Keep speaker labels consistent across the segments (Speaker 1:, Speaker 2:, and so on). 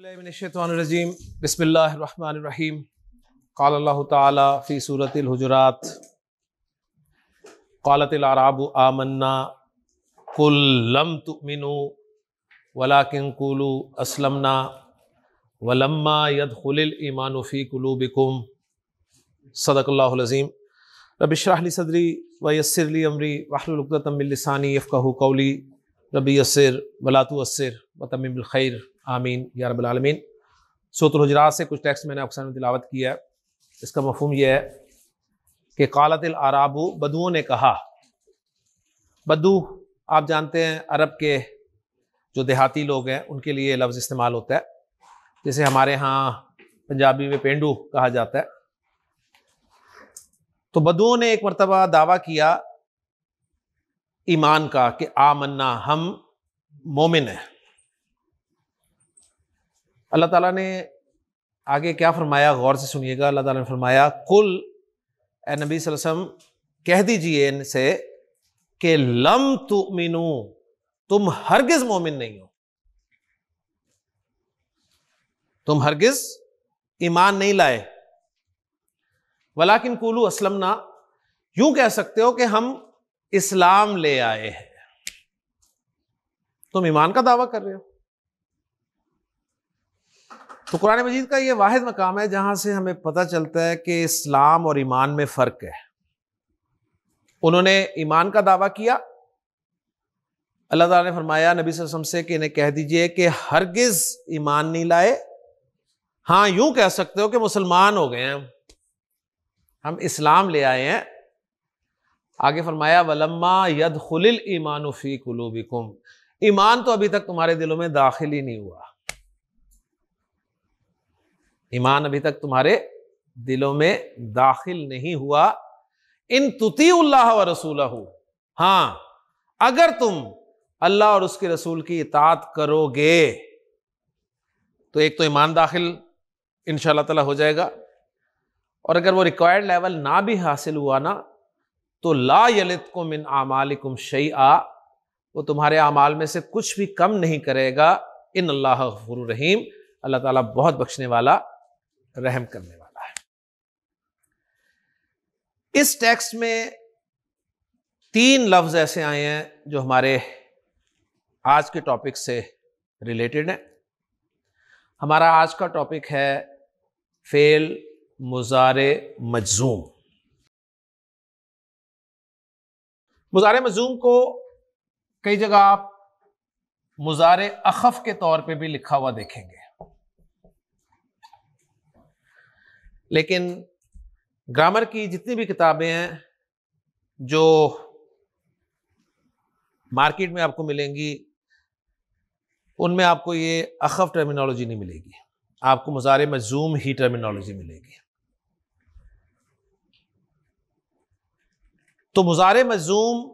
Speaker 1: باللہ من الشیطان الرجیم بسم اللہ الرحمن الرحیم قال اللہ تعالی فی سورۃ الحجرات قالت الاعراب آمنا قل لم تؤمنوا ولکن قولوا اسلمنا ولما يدخل الایمان فی قلوبکم صدق اللہ العظیم رب اشرح لی صدری ویسر لی امری واحلل عقدۃ من لسانی یفقہوا قولی رب یسر ولا تعسر وتمم بالخیر آمین یا رب العالمین۔ سورۃ الحجرات سے کچھ ٹیکسٹ میں نے آپ کے سامنے تلاوت کیا ہے۔ اس کا مفہوم یہ ہے کہ قالت الاعراب، بدوؤں نے کہا۔ بدو آپ جانتے ہیں عرب کے جو دیہاتی لوگ ہیں ان کے لیے لفظ استعمال ہوتا ہے، جیسے ہمارے ہاں پنجابی میں پینڈو کہا جاتا ہے۔ تو بدوؤں نے ایک مرتبہ دعویٰ کیا ایمان کا کہ آمنا، ہم مومن ہیں۔ اللہ تعالیٰ نے آگے کیا فرمایا، غور سے سنیے گا۔ اللہ تعالیٰ نے فرمایا قل، اے نبی صلی اللہ علیہ وسلم کہہ دیجئے ان سے کہ لم تؤمنوا، تم ہرگز مومن نہیں ہو، تم ہرگز ایمان نہیں لائے۔ ولیکن قولوا اسلمنا، یوں کہہ سکتے ہو کہ ہم اسلام لے آئے ہیں۔ تم ایمان کا دعویٰ کر رہے ہو۔ تو قرآن مجید کا یہ واحد مقام ہے جہاں سے ہمیں پتہ چلتا ہے کہ اسلام اور ایمان میں فرق ہے۔ انہوں نے ایمان کا دعویٰ کیا، اللہ تعالیٰ نے فرمایا نبی صلی اللہ علیہ وسلم سے کہ انہیں کہہ دیجئے کہ ہرگز ایمان نہیں لائے، ہاں یوں کہہ سکتے ہو کہ مسلمان ہو گئے ہیں، ہم اسلام لے آئے ہیں۔ آگے فرمایا وَلَمَّا يَدْخُلِ الْإِيمَانُ فِي قُلُوبِكُمْ، ایمان تو ابھی تک تمہارے دلوں میں داخل ہی نہیں ہوا، ایمان ابھی تک تمہارے دلوں میں داخل نہیں ہوا۔ ان تطیعوا اللہ ورسولہ، ہاں اگر تم اللہ اور اس کے رسول کی اطاعت کرو گے تو ایک تو ایمان داخل انشاءاللہ تعالی ہو جائے گا، اور اگر وہ ریکوائرڈ لیول نہ بھی حاصل ہوا نا تو لا یلتکم من اعمالکم شیئا، وہ تمہارے اعمال میں سے کچھ بھی کم نہیں کرے گا۔ ان اللہ غفور رحیم، اللہ تعالیٰ بہت بخشنے والا، رحم کرنے والا ہے۔ اس ٹیکسٹ میں 3 لفظ ایسے آئے ہیں جو ہمارے آج کے ٹاپک سے ریلیٹڈ ہیں۔ ہمارا آج کا ٹاپک ہے فعل مضارع مجزوم۔ مضارع مجزوم کو کئی جگہ آپ مضارع اخف کے طور پہ بھی لکھا ہوا دیکھیں گے، لیکن گرامر کی جتنی بھی کتابیں ہیں جو مارکیٹ میں آپ کو ملیں گی ان میں آپ کو یہ اخف ٹرمینالوجی نہیں ملے گی، آپ کو مضارع مجزوم ہی ٹرمینالوجی ملے گی۔ تو مضارع مجزوم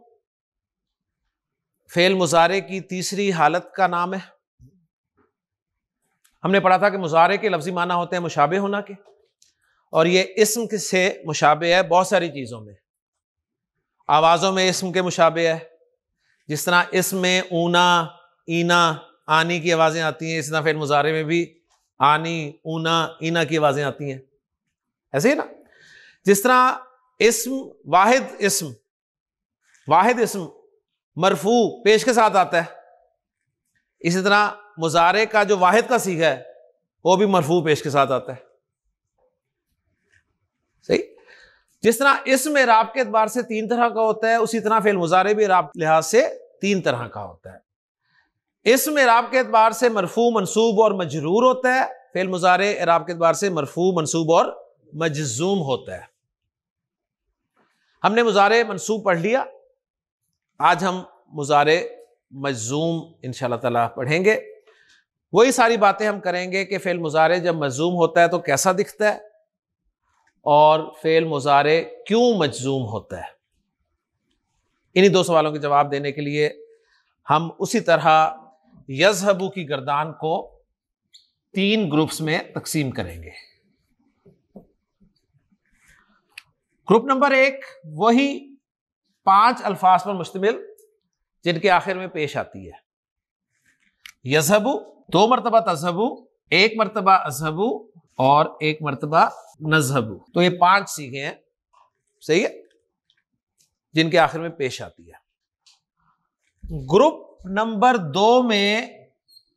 Speaker 1: فعل مضارع کی تیسری حالت کا نام ہے۔ ہم نے پڑھا تھا کہ مضارع کے لفظی معنی ہوتے ہیں مشابہ ہونا کے، اور یہ اسم سے مشابہ ہے بہت ساری چیزوں میں۔ آوازوں میں اسم کے مشابہ ہے، جس طرح اسم میں اونا، اینا، آنی کی آوازیں آتی ہیں، اس طرح فعل مضارع میں بھی آنی، اونا، اینا کی آوازیں آتی ہیں، ایسے ہی نا۔ جس طرح اسم واحد اسم مرفوع پیش کے ساتھ آتا ہے، اسی طرح مضارع کا جو واحد کا صیغہ ہے وہ بھی مرفوع پیش کے ساتھ آتا ہے، صحیح۔ جس طرح اسم اعراب کے اعتبار سے 3 طرح کا ہوتا ہے، اسی طرح فعل مضارع بھی اعراب لحاظ سے 3 طرح کا ہوتا ہے۔ اسم اعراب کے اعتبار سے مرفوع، منصوب اور مجرور ہوتا ہے، فعل مضارع اعراب کے اعتبار سے مرفوع، منصوب اور مجزوم ہوتا ہے۔ ہم نے مضارع منصوب پڑھ لیا، آج ہم مضارع مجزوم انشاءاللہ تعالیٰ پڑھیں گے۔ وہی ساری باتیں ہم کریں گے کہ فعل مضارع جب مجزوم ہوتا ہے تو کیسا دکھتا ہے، اور فعل مضارع کیوں مجزوم ہوتا ہے۔ انہی 2 سوالوں کے جواب دینے کے لیے ہم اسی طرح یذہبو کی گردان کو 3 گروپس میں تقسیم کریں گے۔ گروپ نمبر 1 وہی 5 الفاظ پر مشتمل جن کے آخر میں پیش آتی ہے۔ یذہبو 2 مرتبہ تذہبو ایک مرتبہ اذهبوا اور ایک مرتبہ نذهبوا. تو یہ 5 سیغے ہیں, صحیح ہے, جن کے آخر میں پیش آتی ہے. گروپ نمبر 2 میں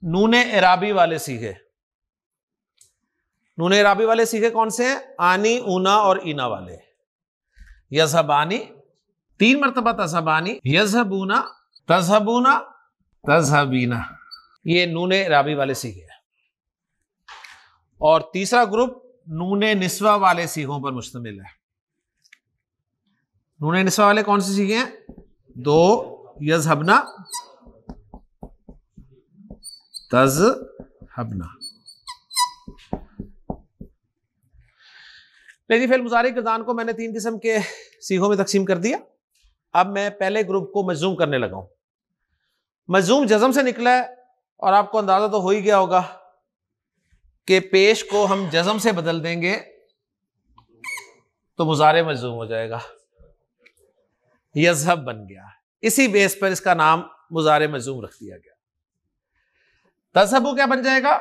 Speaker 1: نون اعرابی والے سیغے. نون اعرابی والے سیغے کون سے ہیں؟ آنی, اونا اور اینا والے. یذهبانی 3 مرتبہ تذهبانی, یذهبونا, تذهبونا, تذهبینا, یہ نون اعرابی والے سیغے ہیں. اور تیسرا گروپ نون نسوہ والے سیغوں پر مشتمل ہے. نون نسوہ والے کون سے سیغے ہیں؟ 2 یذهبنا, تذهبنا. جی فعل مضارع کردان کو میں نے 3 قسم کے سیغوں میں تقسیم کر دیا. اب میں پہلے گروپ کو مجزوم کرنے لگا ہوں. مجزوم جزم سے نکلا ہے اور آپ کو اندازہ تو ہو ہی گیا ہوگا کہ پیش کو ہم جزم سے بدل دیں گے تو مضارع مجزوم ہو جائے گا. یذهب بن گیا, اسی بیس پر اس کا نام مضارع مجزوم رکھ دیا گیا. تذهبوا کیا بن جائے گا؟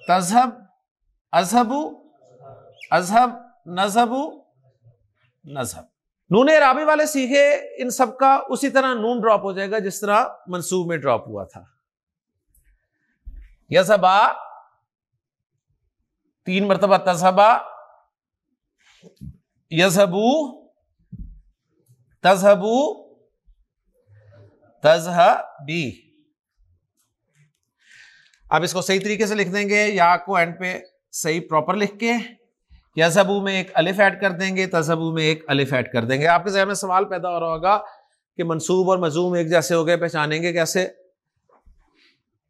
Speaker 1: تذهب, اذهبوا, اذهب, نذهبوا, نذهب. نون اعرابی والے سیغے ان سب کا اسی طرح نون ڈراپ ہو جائے گا جس طرح منصوب میں ڈراپ ہوا تھا. یذهبا 3 مرتبہ تذهبا, یذهبوا, تذهبوا, تذهبی. اب اس کو صحیح طریقے سے لکھ دیں گے, یا کو اینڈ پہ صحیح پراپر لکھ کے یذهبوا میں ایک الف ایڈ کر دیں گے, تذهبوا میں ایک الف ایڈ کر دیں گے. آپ کے ذہن میں سوال پیدا ہو رہا ہوگا کہ منصوب اور مجزوم ایک جیسے ہو گئے, پہچانیں گے کیسے؟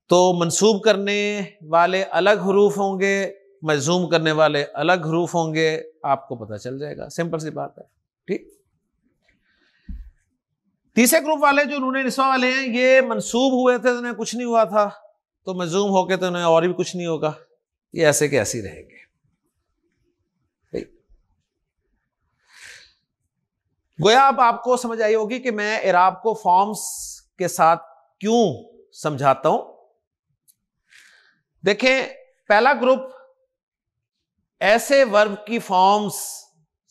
Speaker 1: تو منصوب کرنے والے الگ حروف ہوں گے, مجزوم کرنے والے الگ حروف ہوں گے, آپ کو پتہ چل جائے گا, سمپل سی بات ہے. ٹھیک. تیسرے گروپ والے جو نون نسوہ والے ہیں, یہ منصوب ہوئے تھے تو انہیں کچھ نہیں ہوا تھا, تو مجزوم ہو کے تو انہیں اور بھی کچھ نہیں ہوگا, یہ ایسے کے ایسے رہیں گے. گویا اب آپ کو سمجھ آئی ہوگی کہ میں اعراب کو فارمز کے ساتھ کیوں سمجھاتا ہوں. دیکھیں, پہلا گروپ ایسے ورب کی فارمز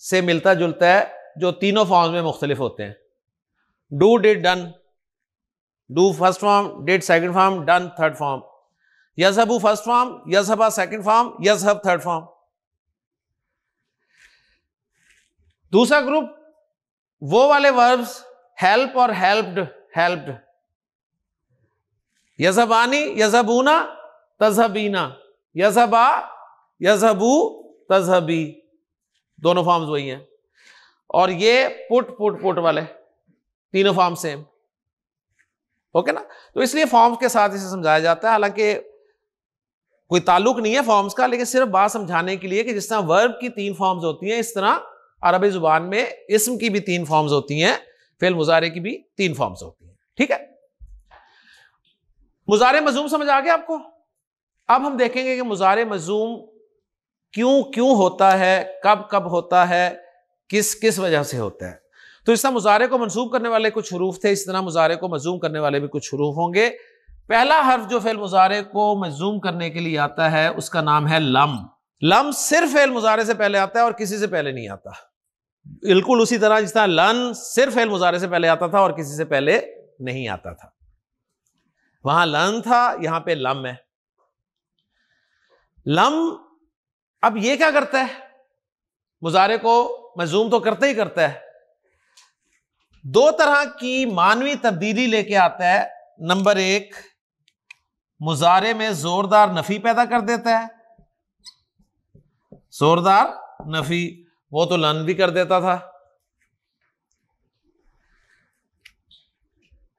Speaker 1: سے ملتا جلتا ہے جو تینوں فارمز میں مختلف ہوتے ہیں. Do, did, done. Do first form, did second form, done third form. یذهبوا فرسٹ فارم, یذهبا سیکنڈ فارم, یذهب تھرڈ فارم. دوسرا گروپ وہ والے وربز ہیلپ اور ہیلپڈ, ہیلپڈ. یذهبانی, یذهبونا, تذهبینا, یذهبا, یذهبوا, تذهبی, دونوں فارمز وہی ہیں. اور یہ پٹ, پٹ, پٹ والے تینوں فارم سیم. اوکے نا. تو اس لیے فارمز کے ساتھ اسے سمجھایا جاتا ہے, حالانکہ کوئی تعلق نہیں ہے فارمز کا, لیکن صرف بات سمجھانے کے لیے کہ جس طرح ورب کی 3 فارمز ہوتی ہیں, اس طرح عربی زبان میں اسم کی بھی 3 فارمز ہوتی ہیں, فعل مضارع کی بھی 3 فارمز ہوتی ہیں. ٹھیک ہے. مضارع مجزوم سمجھ آ گیا آپ کو؟ اب ہم دیکھیں گے کہ مضارع مجزوم کیوں ہوتا ہے, کب کب ہوتا ہے, کس وجہ سے ہوتا ہے. تو اس طرح مضارع کو منصوب کرنے والے کچھ حروف تھے, اس طرح مضارع کو مجزوم کرنے والے بھی کچھ حروف ہوں گے. پہلا حرف جو فعل مضارع کو مجزوم کرنے کے لیے آتا ہے اس کا نام ہے لم. لم صرف فعل مضارع سے پہلے آتا ہے اور کسی سے پہلے نہیں آتا. بالکل اسی طرح جس طرح لن صرف فعل مضارع سے پہلے آتا تھا اور کسی سے پہلے نہیں آتا تھا. وہاں لن تھا, یہاں پہ لم ہے. لم اب یہ کیا کرتا ہے؟ مضارع کو مجزوم تو کرتا ہی کرتا ہے, 2 طرح کی معنوی تبدیلی لے کے آتا ہے. نمبر 1, مضارع میں زوردار نفی پیدا کر دیتا ہے. زوردار نفی, وہ تو لن بھی کر دیتا تھا.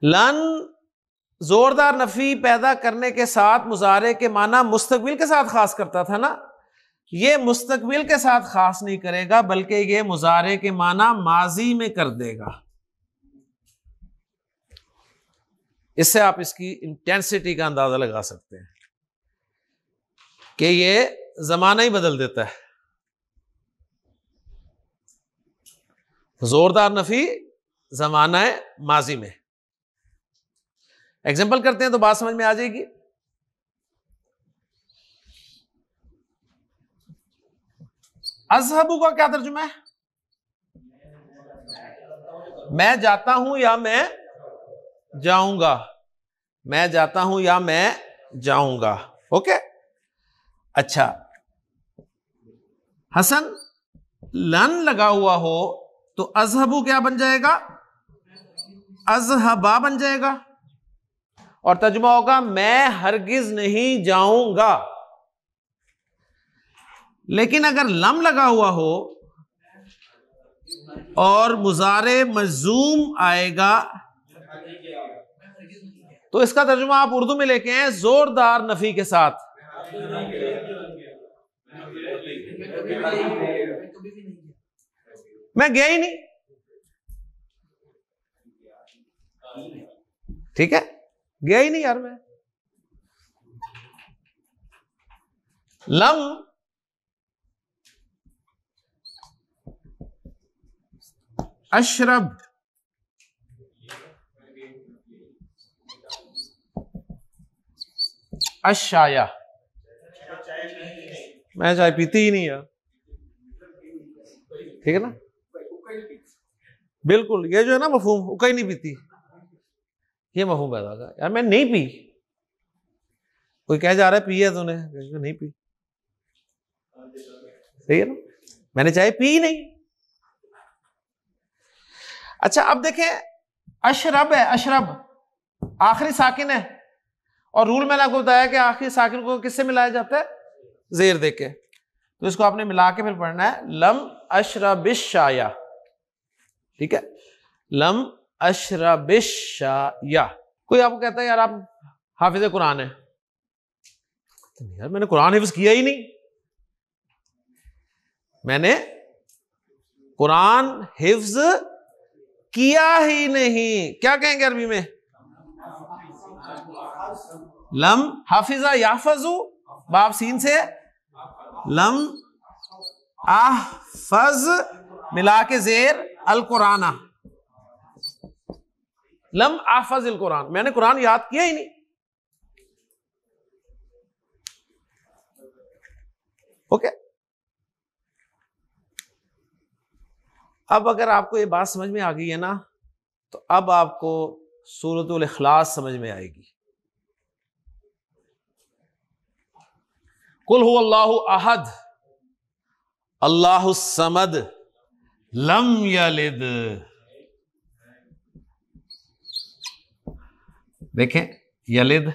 Speaker 1: لن زوردار نفی پیدا کرنے کے ساتھ مضارع کے معنی مستقبل کے ساتھ خاص کرتا تھا نا. یہ مستقبل کے ساتھ خاص نہیں کرے گا, بلکہ یہ مضارع کے معنی ماضی میں کر دے گا. اس سے آپ اس کی انٹینسٹی کا اندازہ لگا سکتے ہیں کہ یہ زمانہ ہی بدل دیتا ہے. زوردار نفی زمانہ ماضی میں. ایگزامپل کرتے ہیں تو بات سمجھ میں آ جائے گی. اذهب کا کیا ترجمہ ہے؟ میں جاتا ہوں یا میں جاؤں گا، میں جاتا ہوں یا میں جاؤں گا. اوکے. اچھا حسن لن لگا ہوا ہو تو اذهب کیا بن جائے گا؟ اذهبا بن جائے گا، اور ترجمہ ہوگا میں ہرگز نہیں جاؤں گا. لیکن اگر لم لگا ہوا ہو اور مضارع مجزوم آئے گا تو اس کا ترجمہ آپ اردو میں لے کے آئیں زوردار نفی کے ساتھ. میں گیا ہی نہیں. ٹھیک ہے، گیا ہی نہیں یار میں. لم اشرب اشایا، میں چائے پیتی ہی نہیں یار. ٹھیک ہے نا، بالکل. یہ جو ہے نا مفہوم اکائی نہیں پیتی، یہ مفہوم پیدا ہوگا یار میں نہیں پی. کوئی کہہ جا رہا ہے پی ہے تو نے نہیں پی، صحیح ہے نا، میں نے چائے پی نہیں. اچھا اب دیکھیں اشرب ہے، اشرب آخری ساکن ہے، اور رول میں نے آپ کو بتایا کہ آخری ساکن کو کس سے ملایا جاتا ہے؟ زیر دے کے. تو اس کو آپ نے ملا کے پھر پڑھنا ہے لم اشرب الشایا. ٹھیک ہے، لم اشرب الشایا. کوئی آپ کو کہتا ہے یار آپ حافظ قرآن ہے، یار میں نے قرآن حفظ کیا ہی نہیں، میں نے قرآن حفظ کیا ہی نہیں. کیا کہیں گے عربی میں؟ لم حافظہ یحفظ باب سین سے لم احفظ ملا کے زیر القرآن، لم احفظ القرآن، میں نے قرآن یاد کیا ہی نہیں. اوکے. اب اگر آپ کو یہ بات سمجھ میں آ گئی ہے نا تو اب آپ کو سورۃ الاخلاص سمجھ میں آئے گی. قل هو اللہ احد اللہ الصمد لم یلد. دیکھیں یلد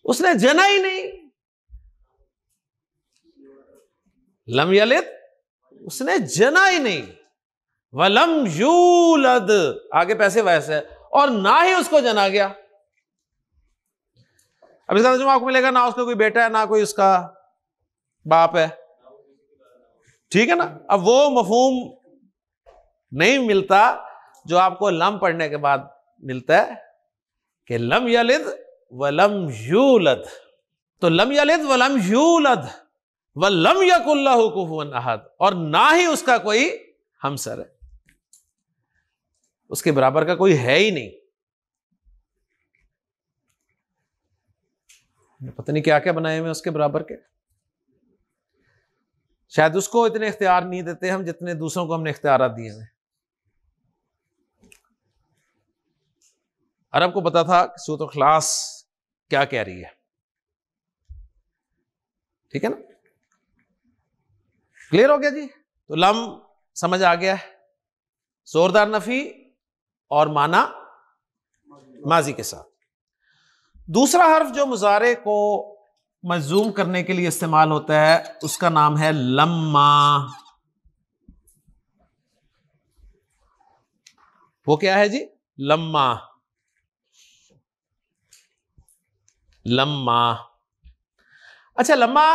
Speaker 1: اس نے جنا ہی نہیں، لم یلد اس نے جنا ہی نہیں، ولم یولد آگے پیسے ویسے، اور نہ ہی اس کو جنا گیا. اب اس کا ترجمہ آپ کو ملے گا نہ اس کا کوئی بیٹا ہے نہ کوئی اس کا باپ ہے. ٹھیک ہے نا. اب وہ مفہوم نہیں ملتا جو آپ کو لم پڑھنے کے بعد ملتا ہے کہ لم یلد ولم یولد. تو لم یلد ولم یولد وَلَمْ يَكُنْ لَهُ كُفُوًا أَحَدٌ، اور نہ ہی اس کا کوئی ہمسر ہے، اس کے برابر کا کوئی ہے ہی نہیں. پتہ نہیں کیا کیا بنائے ہوئے اس کے برابر کے. شاید اس کو اتنے اختیار نہیں دیتے ہم جتنے دوسروں کو ہم نے اختیارات دیے ہیں. عرب کو پتا تھا کہ سورۃ الاخلاص کیا کہہ رہی ہے. ٹھیک ہے نا، کلیئر ہو گیا جی. تو لم سمجھ آ گیا ہے، زوردار نفی اور معنی ماضی کے ساتھ. دوسرا حرف جو مضارع کو مجزوم کرنے کے لیے استعمال ہوتا ہے اس کا نام ہے لما. وہ کیا ہے جی؟ لما. لما. اچھا لما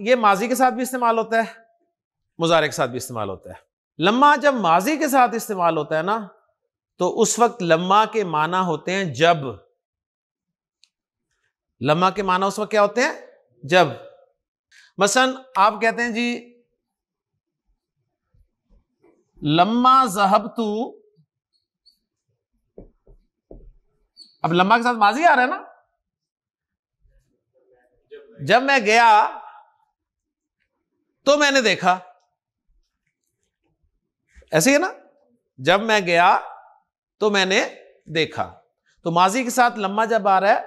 Speaker 1: یہ ماضی کے ساتھ بھی استعمال ہوتا ہے، مضارع کے ساتھ بھی استعمال ہوتا ہے. لما جب ماضی کے ساتھ استعمال ہوتا ہے نا تو اس وقت لما کے معنی ہوتے ہیں جب. لما کے معنی اس وقت کیا ہوتے ہیں؟ جب. مثلا آپ کہتے ہیں جی لما ذہبت، اب لما کے ساتھ ماضی آ رہا ہے نا، جب میں گیا تو میں نے دیکھا، ایسے ہی نا، جب میں گیا تو میں نے دیکھا. تو ماضی کے ساتھ لما جب آ رہا ہے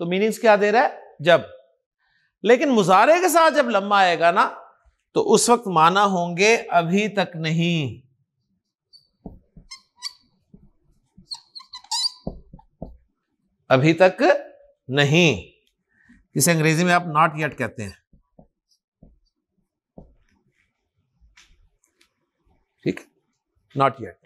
Speaker 1: تو میننگز کیا دے رہا ہے؟ جب. لیکن مضارع کے ساتھ جب لما آئے گا نا تو اس وقت معنی ہوں گے ابھی تک نہیں. ابھی تک نہیں، جسے انگریزی میں آپ ناٹ یٹ کہتے ہیں. ٹھیک ہے، ناٹ یٹ.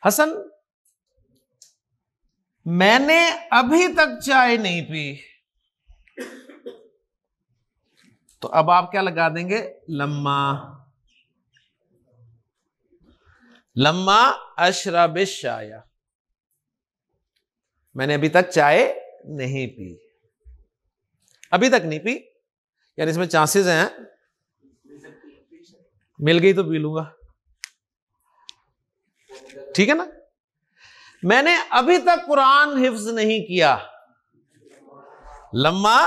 Speaker 1: حسن، میں نے ابھی تک چائے نہیں پی. تو اب آپ کیا لگا دیں گے؟ لما. لما اشرب الشائی، میں نے ابھی تک چائے نہیں پی. ابھی تک نہیں پی یعنی اس میں چانسز ہیں، مل گئی تو پی لوں گا. ٹھیک ہے نا. میں نے ابھی تک قرآن حفظ نہیں کیا. لما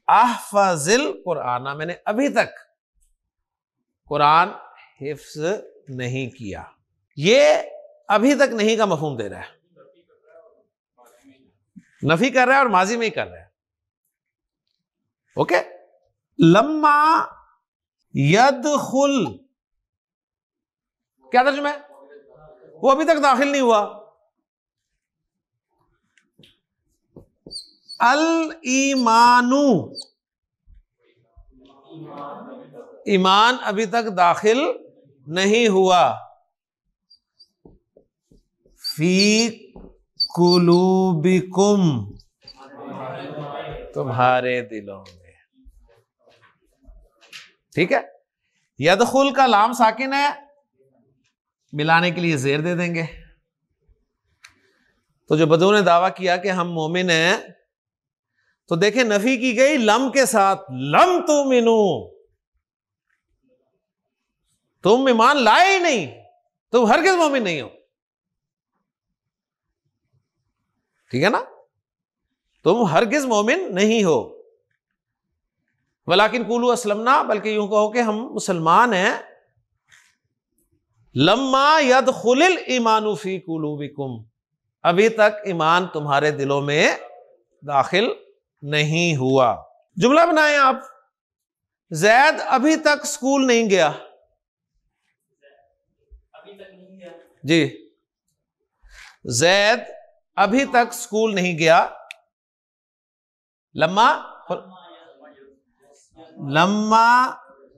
Speaker 1: احفظ القرآن، میں نے ابھی تک قرآن حفظ نہیں کیا. یہ ابھی تک نہیں کا مفہوم دے رہا ہے، نفی کر رہا ہے اور ماضی میں ہی کر رہا ہے. اوکے. لما یدخل کیا ترجمہ ہے؟ وہ ابھی تک داخل نہیں ہوا. الایمان، ایمان ابھی تک داخل نہیں ہوا. فی قلوبکم، تمہارے دلوں میں. ٹھیک ہے. یدخل کا لام ساکن ہے، ملانے کے لیے زیر دے دیں گے. تو جو بدو نے دعویٰ کیا کہ ہم مومن ہیں، تو دیکھیں نفی کی گئی لم کے ساتھ. لم تؤمنو، تم ایمان لائے ہی نہیں، تم ہرگز مومن نہیں ہو. ٹھیک ہے نا، تم ہرگز مومن نہیں ہو. ولیکن قولوا اسلمنا، بلکہ یوں کہو کہ ہم مسلمان ہیں. لما یدخل الایمان فی قلوبکم، ابھی تک ایمان تمہارے دلوں میں داخل نہیں ہوا. جملہ بنائیں آپ. زید ابھی تک اسکول نہیں گیا. جی، زید ابھی تک اسکول نہیں گیا. لما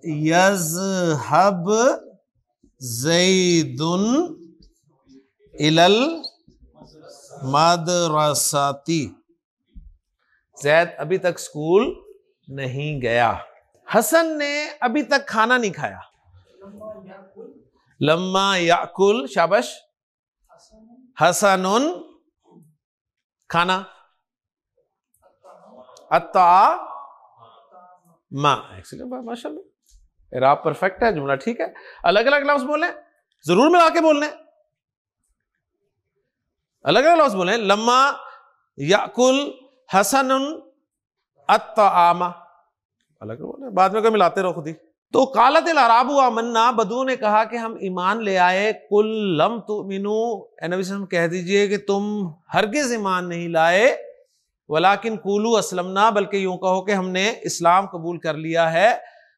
Speaker 1: یذهب زید الی المدرسۃ، زید ابھی تک اسکول نہیں گیا. حسن نے ابھی تک کھانا نہیں کھایا. لما یاکل، شابش. حسن کھانا، الطعام، ماشاء اللہ اعراب پرفیکٹ ہے، جملہ ٹھیک ہے. الگ الگ لفظ بولیں، ضرور ملا کے بولنے. الگ الگ لفظ بولیں. لما یاکل حسن الطعام، الگ بولیں، بعد میں کوئی ملاتے رہو خود ہی. تو قالت الاعراب آمنا، بدو نے کہا کہ ہم ایمان لے آئے. قل لم تؤمنوا، اے نبی صلی اللہ علیہ وسلم کہہ دیجئے کہ تم ہرگز ایمان نہیں لائے. ولیکن قولوا اسلمنا، بلکہ یوں کہو کہ ہم نے اسلام قبول کر لیا ہے.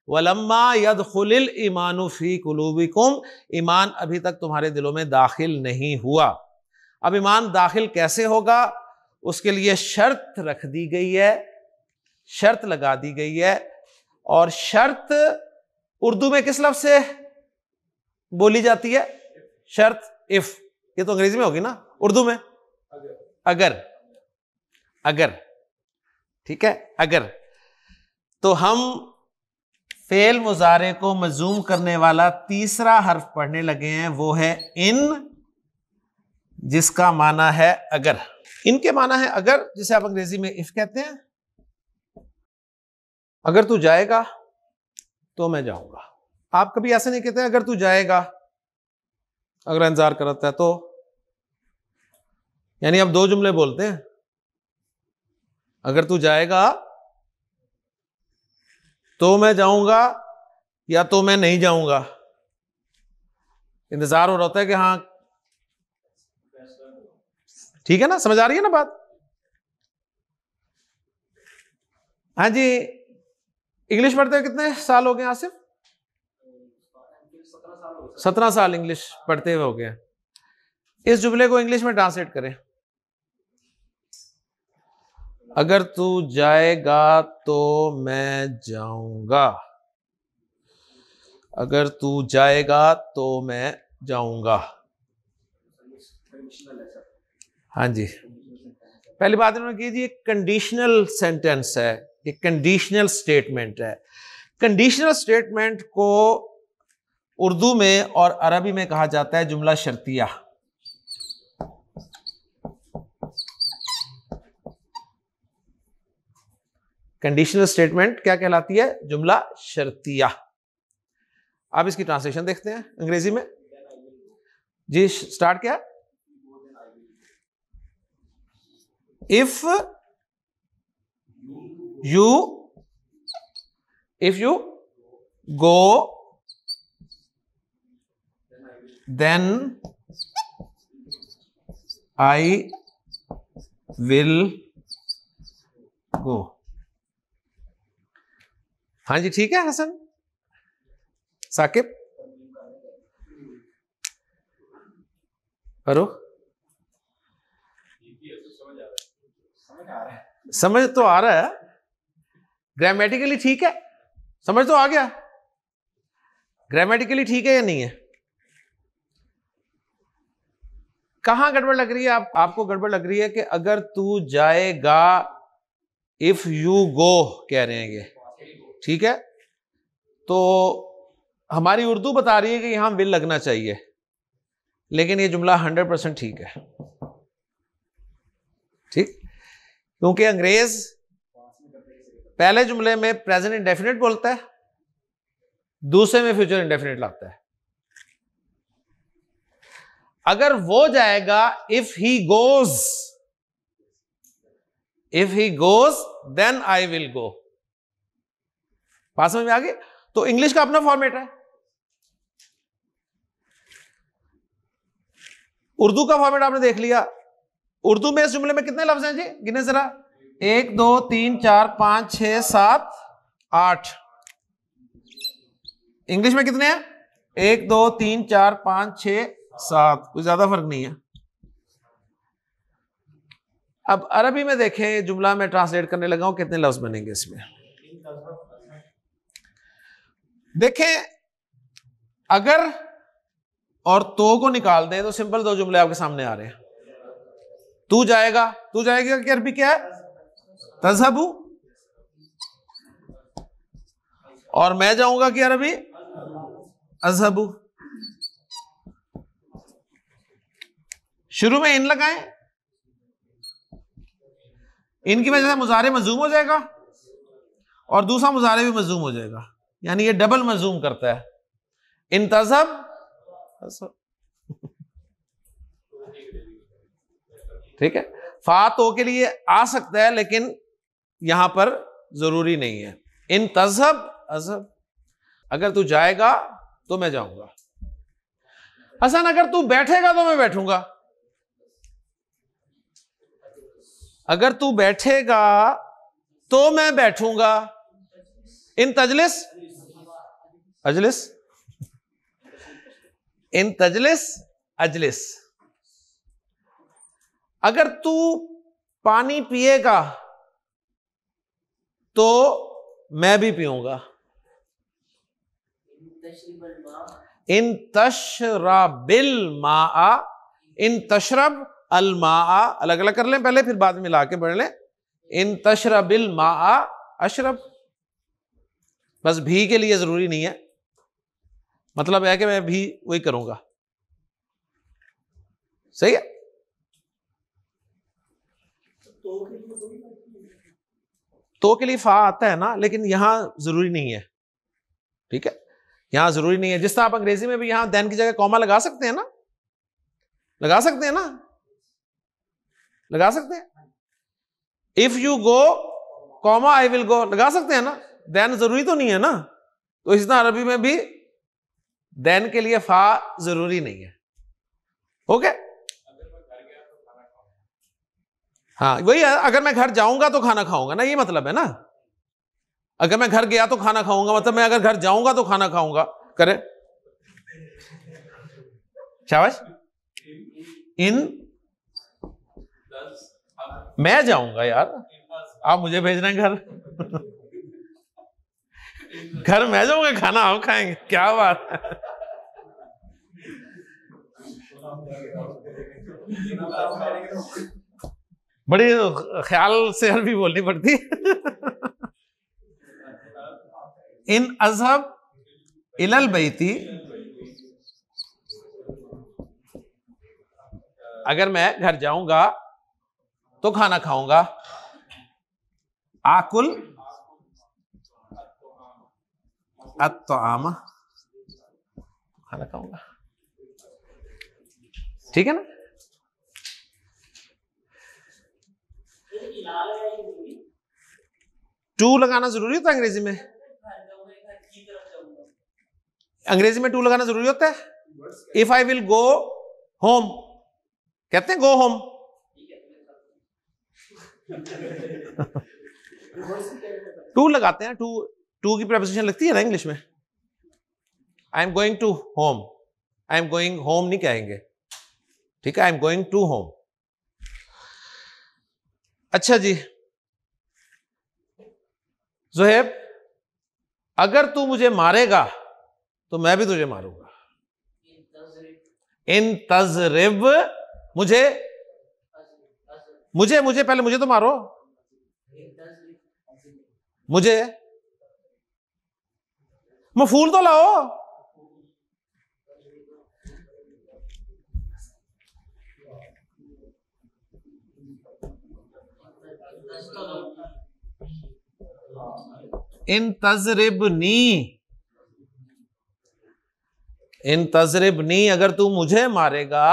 Speaker 1: ولما يدخل الایمان فی قلوبکم، ایمان ابھی تک تمہارے دلوں میں داخل نہیں ہوا. اب ایمان داخل کیسے ہوگا؟ اس کے لیے شرط رکھ دی گئی ہے، شرط لگا دی گئی ہے. اور شرط اردو میں کس لفظ سے بولی جاتی ہے؟ شرط اف. یہ تو انگریزی میں ہوگی نا، اردو میں اگر. اگر، ٹھیک ہے، اگر. تو ہم فعل مضارع کو مجزوم کرنے والا تیسرا حرف پڑھنے لگے ہیں، وہ ہے ان، جس کا معنی ہے اگر. ان کے معنی ہے اگر، جسے آپ انگریزی میں اف کہتے ہیں. اگر تو جائے گا تو میں جاؤں گا، آپ کبھی ایسے نہیں کہتے اگر تو جائے گا، اگر انتظار کرتا ہے تو، یعنی آپ دو جملے بولتے ہیں، اگر تو جائے گا تو میں جاؤں گا یا تو میں نہیں جاؤں گا. انتظار ہو رہا ہوتا ہے کہ ہاں ٹھیک ہے نا، سمجھ آ رہی ہے نا بات؟ ہاں جی. انگلش پڑھتے ہوئے کتنے سال ہو گئے آصف؟ 17 سال انگلش پڑھتے ہوئے ہو گئے. اس جملے کو انگلش میں ٹرانسلیٹ کریں. اگر تو جائے گا تو میں جاؤں گا، اگر تو جائے گا تو میں جاؤں گا. ہاں جی. پہلی بات انہوں نے کی جی کنڈیشنل سینٹینس ہے، یہ کنڈیشنل سٹیٹمنٹ ہے. کنڈیشنل سٹیٹمنٹ کو اردو میں اور عربی میں کہا جاتا ہے جملہ شرطیہ. کنڈیشنل سٹیٹمنٹ کیا کہلاتی ہے؟ جملہ شرطیہ. آپ اس کی ٹرانسلیشن دیکھتے ہیں انگریزی میں. جی سٹارٹ کیا؟ if you go then I will go. ہاں جی ٹھیک ہے حسن ثاقب فاروق، سمجھ تو آ رہا ہے، گرامیٹیکلی ٹھیک ہے، سمجھ تو آ گیا. گرامیٹیکلی ٹھیک ہے یا نہیں ہے؟ کہاں گڑبڑ لگ رہی ہے آپ کو؟ گڑبڑ لگ رہی ہے کہ اگر تو جائے گا، اف یو گو کہہ رہے ہیں یہ، ٹھیک ہے. تو ہماری اردو بتا رہی ہے کہ یہاں ول لگنا چاہیے، لیکن یہ جملہ 100% ٹھیک ہے. ٹھیک، کیونکہ انگریز پہلے جملے میں پریزنٹ انڈیفینٹ بولتا ہے، دوسرے میں فیوچر انڈیفینٹ لاتا ہے. اگر وہ جائے گا if he goes then I will go. بات سمجھ میں آ گئی؟ تو انگلش کا اپنا فارمیٹ ہے، اردو کا فارمیٹ آپ نے دیکھ لیا. اردو میں اس جملے میں کتنے لفظ ہیں جی؟ گنے ذرا. 1 2 3 4 5 6 7 8. انگلش میں کتنے ہیں؟ 1 2 3 4 5 6 7. کوئی زیادہ فرق نہیں ہے. اب عربی میں دیکھیں، جملہ میں ٹرانسلیٹ کرنے لگا ہوں، کتنے لفظ بنیں گے اس میں. دیکھیں اگر اور تو کو نکال دیں تو سمپل دو جملے آپ کے سامنے آ رہے ہیں. تو جائے گا کہ عربی کیا ہے؟ تذهبو. اور میں جاؤں گا کہ عربی اذهبو. شروع میں ان لگائیں، ان کی وجہ سے مضارع مجزوم ہو جائے گا اور دوسرا مضارع بھی مجزوم ہو جائے گا، یعنی یہ ڈبل مجزوم کرتا ہے. ان تذهب ٹھیک ہے. فا تو کے لیے آ سکتا ہے لیکن یہاں پر ضروری نہیں ہے. ان تذهب اذهب. اگر تو جائے گا تو میں جاؤں گا. حسن اگر تو بیٹھے گا تو میں بیٹھوں گا. اگر تو بیٹھے گا تو میں بیٹھوں گا. ان تجلس اجلس. ان تجلس اجلس. اگر تو پانی پیے گا تو میں بھی پیوں گا. ان تشرب الماء. ان تشرب الماء الگ الگ کر لیں پہلے، پھر بعد میں ملا کے پڑھ لیں. ان تشرب الماء اشرب. بس بھی کے لیے ضروری نہیں ہے، مطلب ہے کہ میں بھی وہی کروں گا. صحیح ہے. تو کے لیے فا آتا ہے نا، لیکن یہاں ضروری نہیں ہے. ٹھیک ہے، یہاں ضروری نہیں ہے. جس طرح آپ انگریزی میں بھی یہاں دین کی جگہ کوما لگا سکتے ہیں نا, لگا سکتے ہیں نا, لگا سکتے ہیں. اف یو گو کوما آئی ول گو, لگا سکتے ہیں نا. دین ضروری تو نہیں ہے نا. تو اس طرح عربی میں بھی دین کے لیے فا ضروری نہیں ہے. اوکے, ہاں وہی ہے, اگر میں گھر جاؤں گا تو کھانا کھاؤں گا نا, یہ مطلب ہے نا. اگر میں گھر گیا تو کھانا کھاؤں گا, مطلب میں اگر گھر جاؤں گا تو کھانا کھاؤں گا. کرے شاباش. ان میں جاؤں گا یار, آپ مجھے بھیج رہے ہیں گھر, گھر میں جاؤں گا, کھانا آپ کھائیں گے, کیا بات ہے. بڑی خیال سے عربی بولنی پڑتی. ان اذهب الى البیت, اگر میں گھر جاؤں گا تو کھانا کھاؤں گا. آکل الطعام, کھانا کھاؤں گا. ٹھیک ہے نا. ٹو لگانا ضروری ہوتا ہے انگریزی میں, انگریزی میں ٹو لگانا ضروری ہوتا ہے. If I will go home کہتے ہیں گو ہوم. ٹو لگاتے ہیں, ٹو کی پریپوزیشن لگتی ہے نا انگلش میں. I am going to home, I am going home نہیں کہیں گے, ٹھیک ہے, I am going to home. اچھا جی زہیب, اگر تو مجھے مارے گا تو میں بھی تجھے ماروں گا. ان تضرب, مجھے پہلے مجھے تو مارو, مجھے مفعول تو لاؤ. ان تضربنی, ان تضربنی, اگر تو مجھے مارے گا,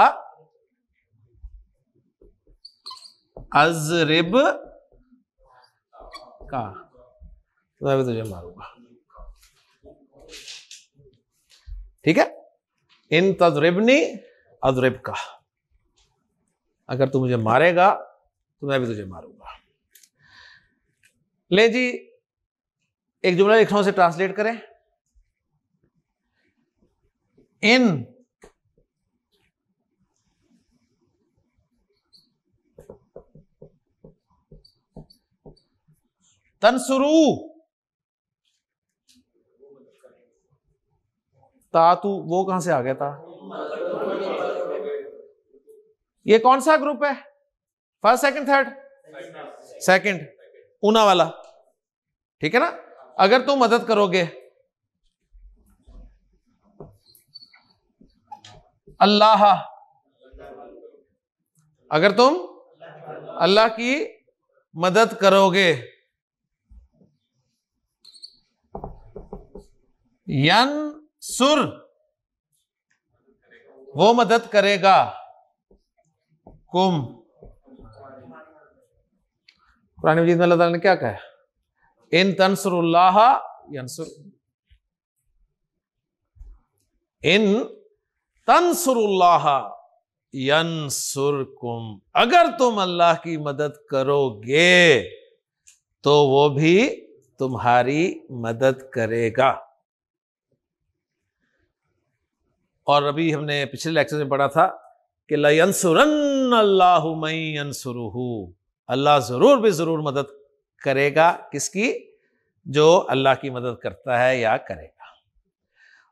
Speaker 1: اضرب کا, میں بھی تجھے ماروں گا. ٹھیک ہے, ان تضربنی اضرب کا, اگر تو مجھے مارے گا تو میں بھی تجھے ماروں گا. لے جی ایک جملہ لکھ رہا ہوں, اسے ٹرانسلیٹ کریں. ان تنصرو, تا تو وہ کہاں سے آ گیا تھا, یہ کون سا گروپ ہے, فرسٹ سیکنڈ تھرڈ, سیکنڈ, اونا والا. ٹھیک ہے نا. اگر تم مدد کرو گے, اللہ, اگر تم اللہ کی مدد کرو گے, ینصر, وہ مدد کرے گا, کم. قرآن مجید میں اللہ تعالیٰ نے کیا کہا, ان تنصر اللہ ینصر, ان تنصر اللہ ینصرکم, اگر تم اللہ کی مدد کرو گے تو وہ بھی تمہاری مدد کرے گا. اور ابھی ہم نے پچھلے لیکچر میں پڑھا تھا کہ لَيَنْصُرَنَّ اللَّهُ مَن يَنْصُرُهُ, اللہ ضرور بھی ضرور مدد کرے گا, کس کی, جو اللہ کی مدد کرتا ہے یا کرے گا.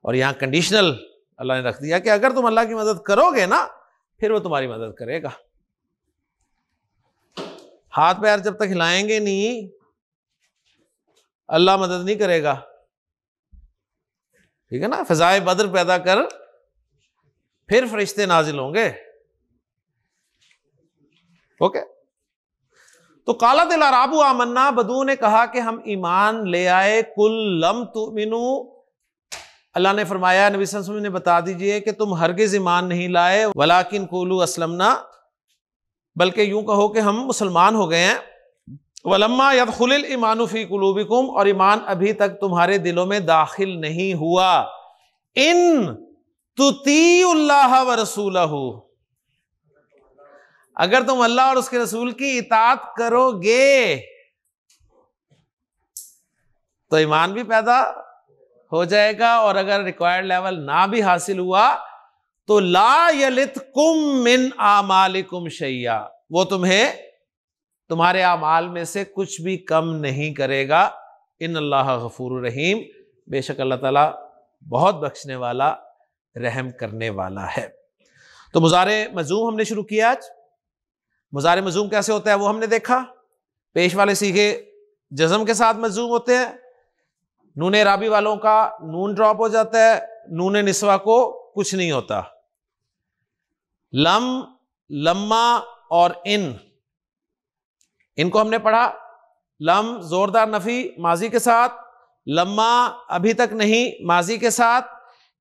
Speaker 1: اور یہاں کنڈیشنل اللہ نے رکھ دیا کہ اگر تم اللہ کی مدد کرو گے نا پھر وہ تمہاری مدد کرے گا. ہاتھ پیر جب تک ہلائیں گے نہیں اللہ مدد نہیں کرے گا. ٹھیک ہے نا. فضائے بدر پیدا کر پھر فرشتے نازل ہوں گے. اوکے. تو قالت الاعراب آمنا, بدو نے کہا کہ ہم ایمان لے آئے. کل لم تؤمنوا, اللہ نے فرمایا نبی صلی اللہ علیہ وسلم نے بتا دیجئے کہ تم ہرگز ایمان نہیں لائے، ولیکن قولوا اسلمنا، بلکہ یوں کہو کہ ہم مسلمان ہو گئے ہیں، ولما يدخل الایمان فی قلوبکم، اور ایمان ابھی تک تمہارے دلوں میں داخل نہیں ہوا، ان تطیعوا اللہ ورسولہ، اگر تم اللہ اور اس کے رسول کی اطاعت کرو گے تو ایمان بھی پیدا ہو جائے گا، اور اگر ریکوائرڈ لیول نہ بھی حاصل ہوا تو لا یلتکم من اعمالکم شیئا، وہ تمہیں تمہارے اعمال میں سے کچھ بھی کم نہیں کرے گا، ان اللہ غفور رحیم، بے شک اللہ تعالیٰ بہت بخشنے والا رحم کرنے والا ہے۔ تو مضارع مجزوم ہم نے شروع کیا آج۔ مضارع مجزوم کیسے ہوتا ہے وہ ہم نے دیکھا، پیش والے صیغے جزم کے ساتھ مجزوم ہوتے ہیں، نون اعرابی والوں کا نون ڈراپ ہو جاتا ہے، نون نسوہ کو کچھ نہیں ہوتا۔ لم، لما اور ان کو ہم نے پڑھا، لم زوردار نفی ماضی کے ساتھ، لما ابھی تک نہیں ماضی کے ساتھ،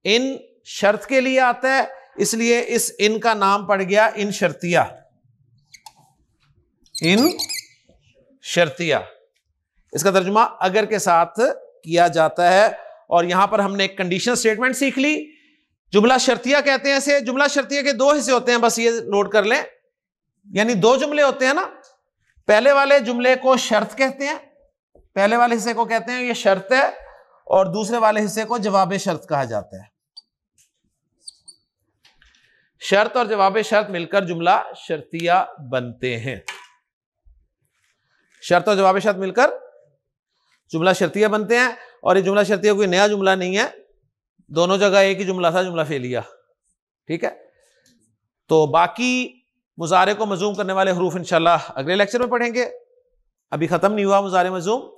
Speaker 1: ان شرط کے لیے آتا ہے، اس لیے اس ان کا نام پڑ گیا ان شرطیہ، ان شرطیہ، اس کا ترجمہ اگر کے ساتھ کیا جاتا ہے۔ اور یہاں پر ہم نے ایک کنڈیشن سٹیٹمنٹ سیکھ لی، جملہ شرطیہ کہتے ہیں اسے۔ جملہ شرطیہ کے دو حصے ہوتے ہیں، بس یہ نوٹ کر لیں، یعنی دو جملے ہوتے ہیں نا، پہلے والے جملے کو شرط کہتے ہیں، پہلے والے حصے کو کہتے ہیں یہ شرط ہے، اور دوسرے والے حصے کو جواب شرط کہا جاتا ہے۔ شرط اور جواب شرط مل کر جملہ شرطیہ بنتے ہیں، شرط اور جواب شرط مل کر جملہ شرطیہ بنتے ہیں، اور یہ جملہ شرطیہ کوئی نیا جملہ نہیں ہے، دونوں جگہ ایک ہی جملہ تھا، جملہ فعلیہ، ٹھیک ہے۔ تو باقی مضارع کو مجزوم کرنے والے حروف انشاءاللہ اگلے لیکچر میں پڑھیں گے، ابھی ختم نہیں ہوا مضارع مجزوم،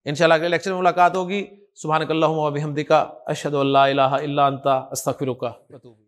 Speaker 1: انشاءاللہ اگلے لیکچر میں ملاقات ہوگی۔ سبحانک اللہم و بحمدک، اشہد ان لا الہ الا انت، استغفرک و اتوب الیک۔